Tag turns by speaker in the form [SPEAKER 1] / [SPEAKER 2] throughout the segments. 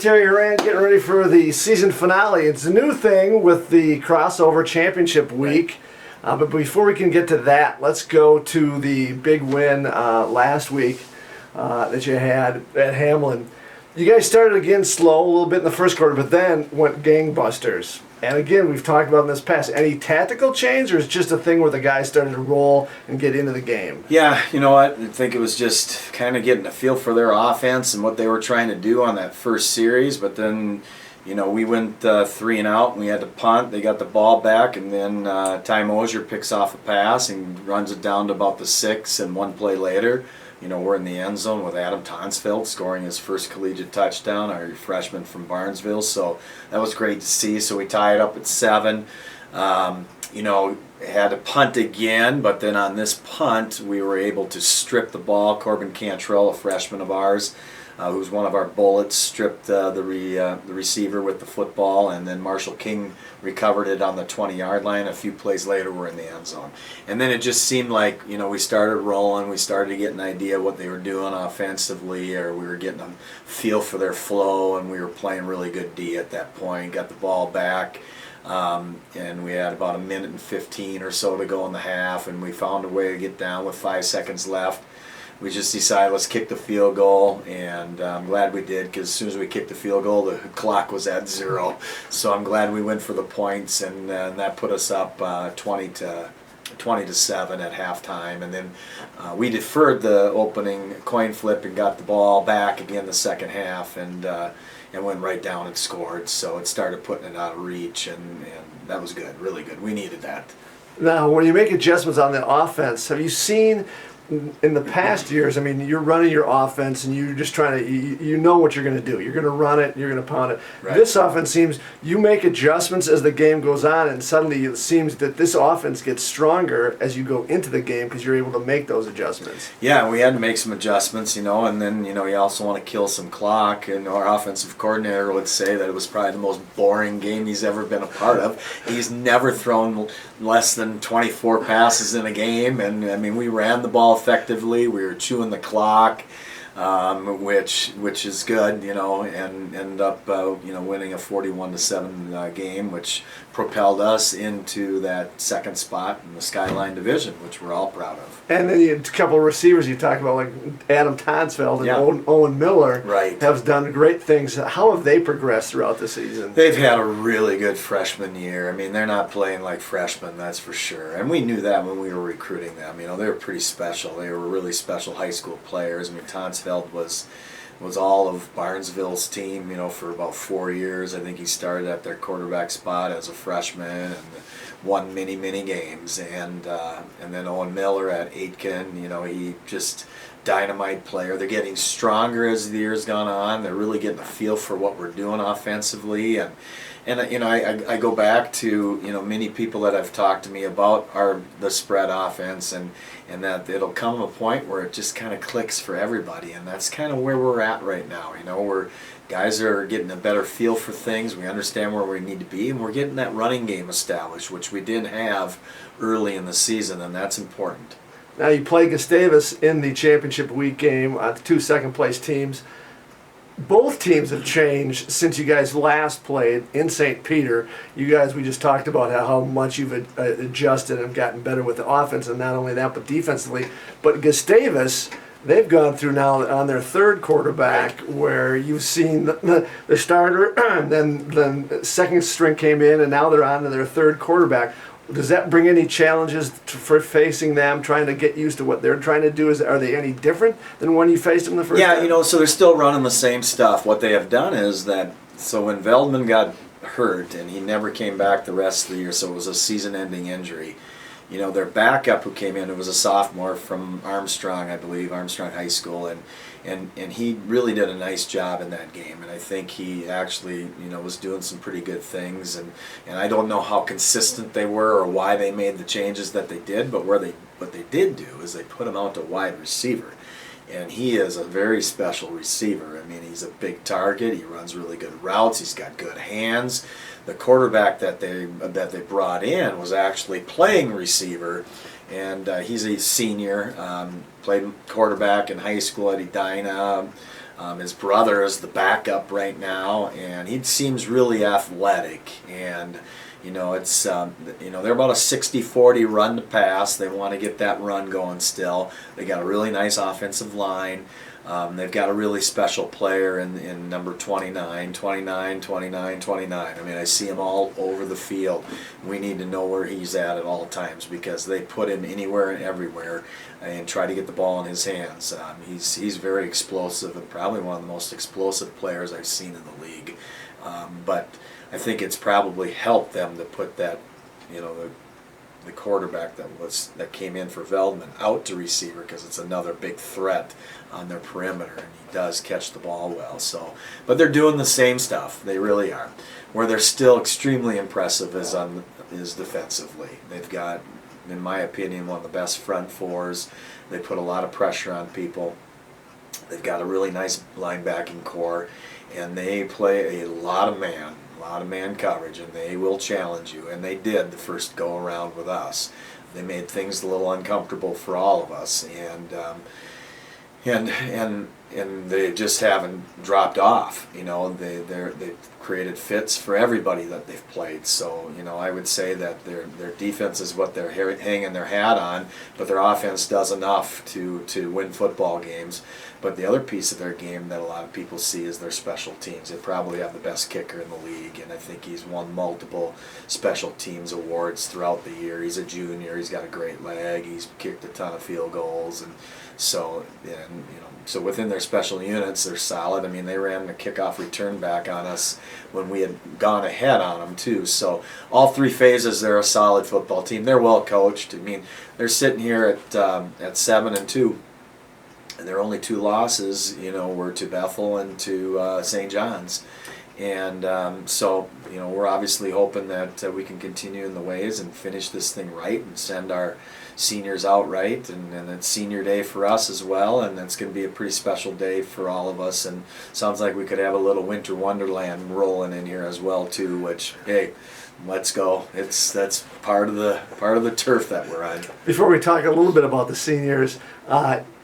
[SPEAKER 1] Terry Horan, getting ready for the season finale. It's a new thing with the crossover championship week. But before we can get to that, let's go to the big win last week that you had at Hamline. You guys started again slow a little bit in the first quarter, but then went gangbusters. And again, we've talked about in this past, any tactical change, or is it just a thing where the guys started to roll and get into the game?
[SPEAKER 2] Yeah, you know what? I think it was just kind of getting a feel for their offense and what they were trying to do on that first series. But then, you know, we went 3 and out, and we had to punt. They got the ball back, and then Ty Mosier picks off a pass and runs it down to about the 6, and one play later, you know, we're in the end zone with Adam Tonsfeld scoring his first collegiate touchdown, our freshman from Barnesville. So that was great to see. So we tied up at 7. You know, had to punt again, but then on this punt, we were able to strip the ball. Corbin Cantrell, a freshman of ours, who's one of our bullets, stripped the receiver with the football, and then Marshall King recovered it on the 20-yard line. A few plays later, we're in the end zone. And then it just seemed like, you know, we started rolling. We started to get an idea what they were doing offensively, or we were getting a feel for their flow, and we were playing really good D at that point. Got the ball back, and we had about 1:15 or so to go in the half, and we found a way to get down with 5 seconds left. We just decided, let's kick the field goal, and I'm glad we did, because as soon as we kicked the field goal, the clock was at 0. So I'm glad we went for the points, and that put us up 20 to 7 at halftime. And then we deferred the opening coin flip and got the ball back again the second half, and went right down and scored. So it started putting it out of reach, and that was good, really good. We needed that.
[SPEAKER 1] Now, when you make adjustments on the offense, have you seen in the past years, I mean, you're running your offense and you're just trying to, you know what you're going to do. You're going to run it, you're going to pound it. Right. This offense seems, you make adjustments as the game goes on, and suddenly it seems that this offense gets stronger as you go into the game because you're able to make those adjustments.
[SPEAKER 2] Yeah, we had to make some adjustments, you know, and then, you know, you also want to kill some clock, and our offensive coordinator would say that it was probably the most boring game he's ever been a part of. He's never thrown less than 24 passes in a game, and I mean, we ran the ball effectively. We were chewing the clock, which is good, you know, and ended up you know, winning a 41-7 game, which propelled us into that second spot in the Skyline Division, which we're all proud of.
[SPEAKER 1] And then you had a couple of receivers you talked about, like Adam Tonsfeld and yeah. Owen Miller,
[SPEAKER 2] right,
[SPEAKER 1] have done great things. How have they progressed throughout the season?
[SPEAKER 2] They've had a really good freshman year. I mean, they're not playing like freshmen, that's for sure. And we knew that when we were recruiting them. You know, they were pretty special. They were really special high school players. I mean, Tonsfeld was all of Barnesville's team, you know, for about 4 years. I think he started at their quarterback spot as a freshman and won many games. And then Owen Miller at Aitken, you know, he just dynamite player. They're getting stronger as the year's gone on. They're really getting a feel for what we're doing offensively. And you know, I go back to, you know, many people that have talked to me about the spread offense, and that it'll come a point where it just kind of clicks for everybody, and that's kind of where we're at right now. You know, guys are getting a better feel for things. We understand where we need to be, and we're getting that running game established, which we didn't have early in the season, and that's important.
[SPEAKER 1] Now you play Gustavus in the championship week game, the 2 second-place teams. Both teams have changed since you guys last played in St. Peter. You guys, we just talked about how much you've adjusted and gotten better with the offense, and not only that, but defensively. But Gustavus, they've gone through now on their third quarterback, where you've seen the starter, then second string came in, and now they're on to their third quarterback. Does that bring any challenges for facing them, trying to get used to what they're trying to do? Are they any different than when you faced them the first time?
[SPEAKER 2] Yeah, you know, so they're still running the same stuff. What they have done is that, so when Veldman got hurt and he never came back the rest of the year, so it was a season-ending injury, you know, their backup who came in, it was a sophomore from Armstrong, I believe, Armstrong High School, and he really did a nice job in that game, and I think he actually, you know, was doing some pretty good things, and I don't know how consistent they were or why they made the changes that they did, but what they did do is they put him out to wide receiver, and he is a very special receiver. I mean, he's a big target, he runs really good routes, he's got good hands. The quarterback that they brought in was actually playing receiver, and he's a senior, played quarterback in high school at Edina, His brother is the backup right now, and he seems really athletic. And it's they're about a 60-40 run to pass. They want to get that run going still. They got a really nice offensive line. They've got a really special player in number 29. I mean, I see him all over the field. We need to know where he's at all times, because they put him anywhere and everywhere and try to get the ball in his hands. He's very explosive, and probably one of the most explosive players I've seen in the league. But I think it's probably helped them to put that, the quarterback that came in for Veldman out to receiver, because it's another big threat on their perimeter, and he does catch the ball well. So, but they're doing the same stuff. They really are. Where they're still extremely impressive is defensively. They've got, in my opinion, one of the best front fours. They put a lot of pressure on people. They've got a really nice linebacking core, and they play a lot of man coverage, and they will challenge you, and they did the first go around with us. They made things a little uncomfortable for all of us, and they just haven't dropped off. They've created fits for everybody that they've played. So I would say that their defense is what they're hanging their hat on, but their offense does enough to win football games. But the other piece of their game that a lot of people see is their special teams. They probably have the best kicker in the league, and I think he's won multiple special teams awards throughout the year. He's a junior. He's got a great leg. He's kicked a ton of field goals, and so within their special units, they're solid. I mean, they ran the kickoff return back on us when we had gone ahead on them too. So all three phases, they're a solid football team. They're well coached. I mean, they're sitting here at 7-2. And their only two losses, were to Bethel and to St. John's. And so, we're obviously hoping that we can continue in the ways and finish this thing right and send our seniors out right. And it's senior day for us as well, and it's going to be a pretty special day for all of us. And sounds like we could have a little winter wonderland rolling in here as well too, which, hey, let's go. That's part of the turf that we're on.
[SPEAKER 1] Before we talk a little bit about the seniors,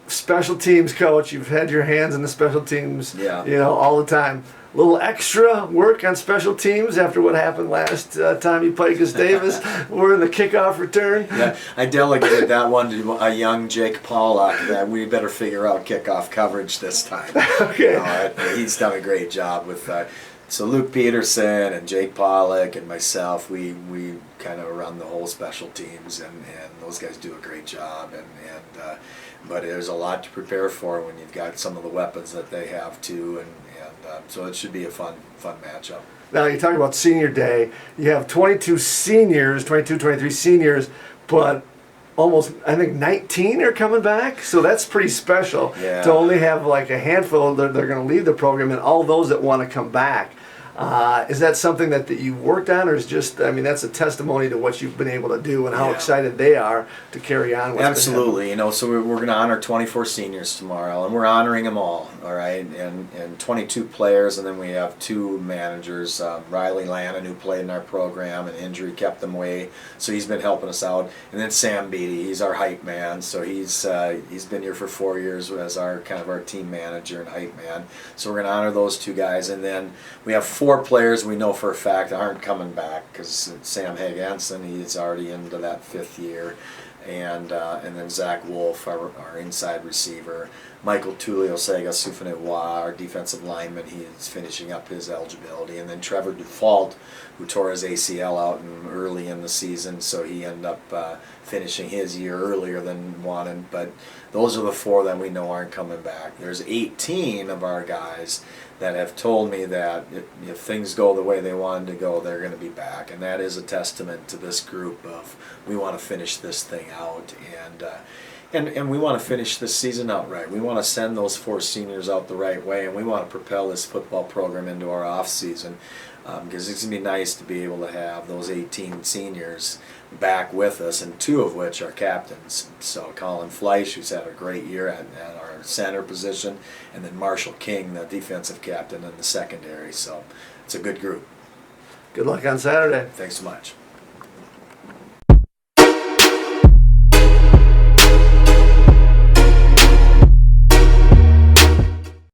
[SPEAKER 1] special teams coach, you've had your hands in the special teams, all the time. A little extra work on special teams after what happened last time you played Gustavus. We're in the kickoff return.
[SPEAKER 2] Yeah, I delegated that one to a young Jake Pollock. That we better figure out kickoff coverage this time.
[SPEAKER 1] Okay.
[SPEAKER 2] He's done a great job with so Luke Peterson and Jake Pollock and myself, we kind of run the whole special teams, and those guys do a great job. But there's a lot to prepare for when you've got some of the weapons that they have too, and so it should be a fun matchup.
[SPEAKER 1] Now you talk about senior day. You have 22 seniors, 22, 23 seniors, but almost, I think, 19 are coming back. So that's pretty special to only have like a handful that they're going to leave the program, and all those that want to come back. Is that something that you worked on, or is just, that's a testimony to what you've been able to do and how excited they are to carry on with
[SPEAKER 2] Absolutely. So we're going to honor 24 seniors tomorrow, and we're honoring them all right, and 22 players, and then we have 2 managers. Riley Lannon, who played in our program, and injury kept him away, so he's been helping us out. And then Sam Beatty, he's our hype man, so he's been here for 4 years as our team manager and hype man. So we're going to honor those 2 guys, and then we have 4 players we know for a fact aren't coming back, because Sam Haganson, he's already into that 5th year, and then Zach Wolf, our inside receiver, Michael Tulio-Sega Sufanewa, our defensive lineman, he is finishing up his eligibility, and then Trevor Dufault, who tore his ACL out early in the season, so he ended up finishing his year earlier than wanted. But those are the 4 that we know aren't coming back. There's 18 of our guys that have told me that if things go the way they wanted to go, they're going to be back, and that is a testament to this group of, we want to finish this thing out, and we want to finish this season out right. We want to send those 4 seniors out the right way, and we want to propel this football program into our off season, because it's going to be nice to be able to have those 18 seniors back with us, and 2 of which are captains. So Colin Fleisch, who's had a great year at our center position, and then Marshall King, the defensive captain in the secondary. So it's a good group.
[SPEAKER 1] Good luck on Saturday.
[SPEAKER 2] Thanks so much.